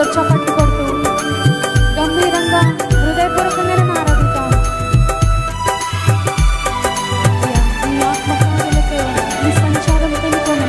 అందరూ చప్పట్లు కొడుతూ గంభీరంగా హృదయపూర్వకంగానే ఆరాధిద్దాం. ఈ ఆత్మకార్యాలకు ఈ సంచారం తెలుకొని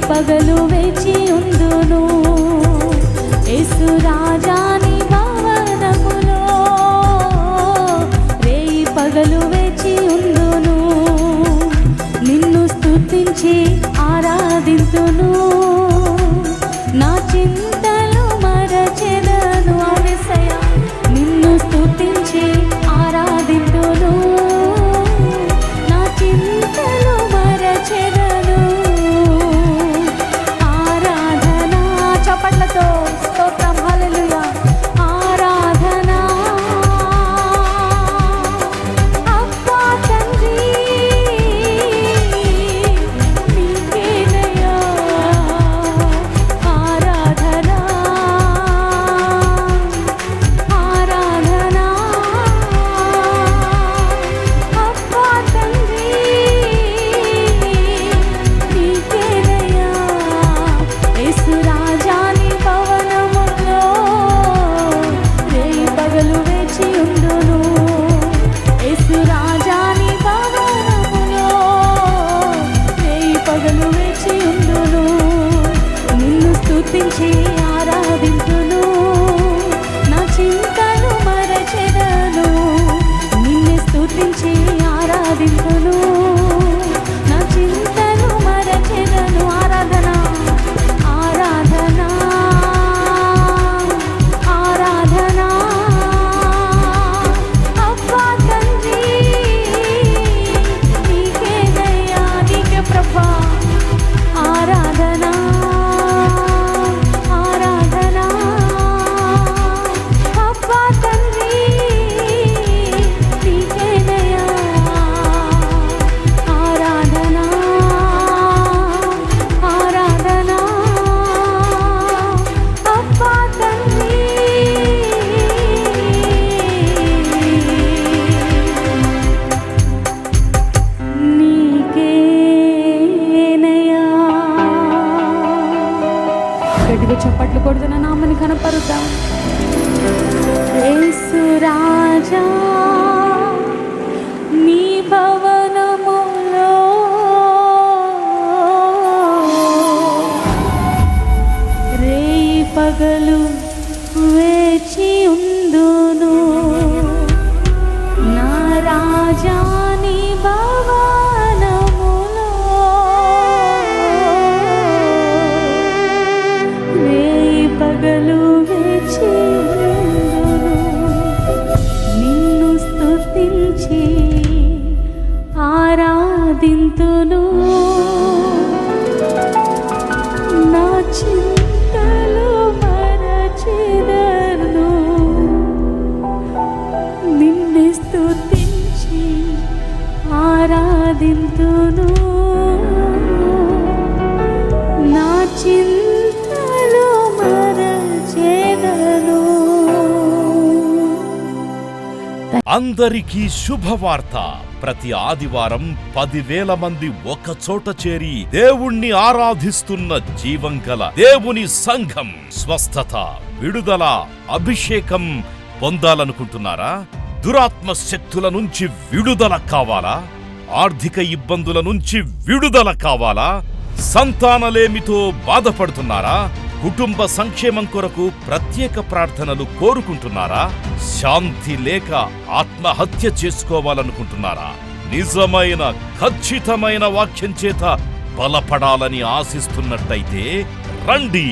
పగలు వేచి ఉందును యేసు రాజాని భవనములో రేయి పగలు వేచి ఉందును నిన్ను స్తుతించి ఆరాధింతును నా చింతలు మరచెదను యేసయ్యా నిన్ను స్తుతించి ఆరాధింతును నా చింతలు మరచెదను ఆరాధన చప్పట్లతో స్తోత్రం హల్లెలూయా అందరూ చప్పట్లు కొడుతున్న నామని కనపరుద్దాం. యేసు రాజా నీ భవనములో రేయి పగలు వేచి ఉందును. నా రాజా నీ భవనములో రేయి పగలు వేచి ఉందును. నిన్ను స్తుతించి ఆరాధింతును. నా చింతలు మరచెదను. నిన్ను స్తుతించి ఆరాధింతును. నా చింతలు మరచెదను. అందరికీ శుభవార్త. ప్రతి ఆదివారం 10,000 మంది ఒక చోట చేరి దేవుణ్ణి ఆరాధిస్తున్న జీవం గల దేవుని సంఘం. స్వస్థత, విడుదల, అభిషేకం పొందాలనుకుంటున్నారా? దురాత్మ శక్తుల నుంచి విడుదల కావాలా? ఆర్థిక ఇబ్బందుల నుంచి విడుదల కావాలా? సంతానలేమితో బాధపడుతున్నారా? కుటుంబ సంక్షేమం కొరకు ప్రత్యేక ప్రార్థనలు కోరుకుంటున్నారా? శాంతి లేక ఆత్మహత్య చేసుకోవాలనుకుంటున్నారా? నిజమైన ఖచ్చితమైన వాక్యం చేత బలపడాలని ఆశిస్తున్నట్టయితే రండి.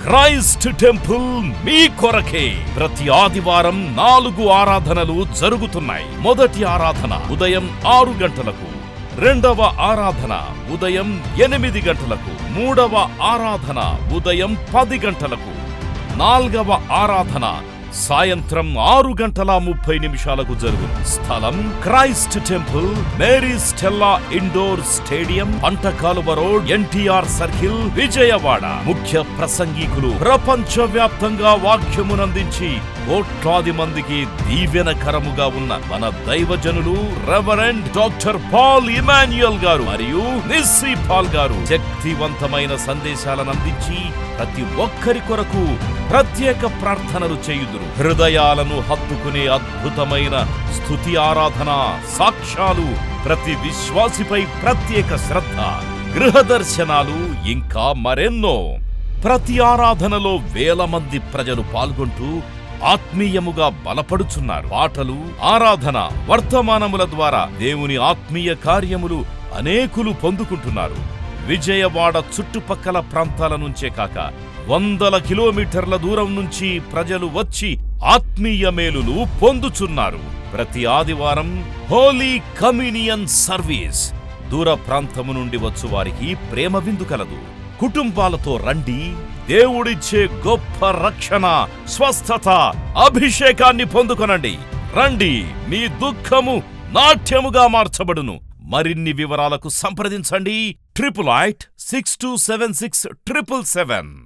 క్రైస్ట్ టెంపుల్ మీ కొరకే. ప్రతి ఆదివారం 4 ఆరాధనలు జరుగుతున్నాయి. మొదటి ఆరాధన ఉదయం 6 గంటలకు, రెండవ ఆరాధన ఉదయం 8 గంటలకు, మూడవ ఆరాధన ఉదయం 10 గంటలకు, నాల్గవ ఆరాధన సాయంత్రం 6:30 జరుగును. స్థలం Christ temple, Mary Stella indoor stadium, Pantakaluva road, NTR circle, Vijayawada. ముఖ్య ప్రసంగికులు ప్రపంచవ్యాప్తంగా వాక్యమునందించి కోట్లాది మందికి దీవెనకరముగా ఉన్న మన దైవజనులు రెవరెండ్ డాక్టర్ పాల్ ఇమాన్యుయల్ గారు మరియు నిస్సీ పాల్ గారు శక్తివంతమైన సందేశాలను అందించి ప్రతి ఒక్కరి కొరకు ప్రత్యేక ప్రార్థనలు చేయుదురు. హృదయాలను హత్తుకునే అద్భుతమైన స్తుతి ఆరాధన సాక్ష్యాలు, ప్రతి విశ్వాసిపై ప్రత్యేక శ్రద్ధ, గృహ దర్శనాలు, ఇంకా మరెన్నో. ప్రతి ఆరాధనలో 1000 మంది ప్రజలు పాల్గొంటూ ఆత్మీయముగా బలపడుచున్నారు. పాటలు, ఆరాధన, వర్తమానముల ద్వారా దేవుని ఆత్మీయ కార్యములు అనేకులు పొందుకుంటున్నారు. విజయవాడ చుట్టుపక్కల ప్రాంతాల నుంచే కాక 100 కిలోమీటర్ల దూరం నుంచి ప్రజలు వచ్చి ఆత్మీయ మేలులు పొందుచున్నారు. ప్రతి ఆదివారం హోలీ కమ్యూనియన్ సర్వీస్. దూర ప్రాంతము నుండి వచ్చు వారికి ప్రేమ విందు కలదు. కుటుంబాలతో రండి. దేవుడిచ్చే గొప్ప రక్షణ, స్వస్థత, అభిషేకాన్ని పొందుకొనండి. రండి, మీ దుఃఖము నాట్యముగా మార్చబడును. మరిన్ని వివరాలకు సంప్రదించండి 88 6276 777.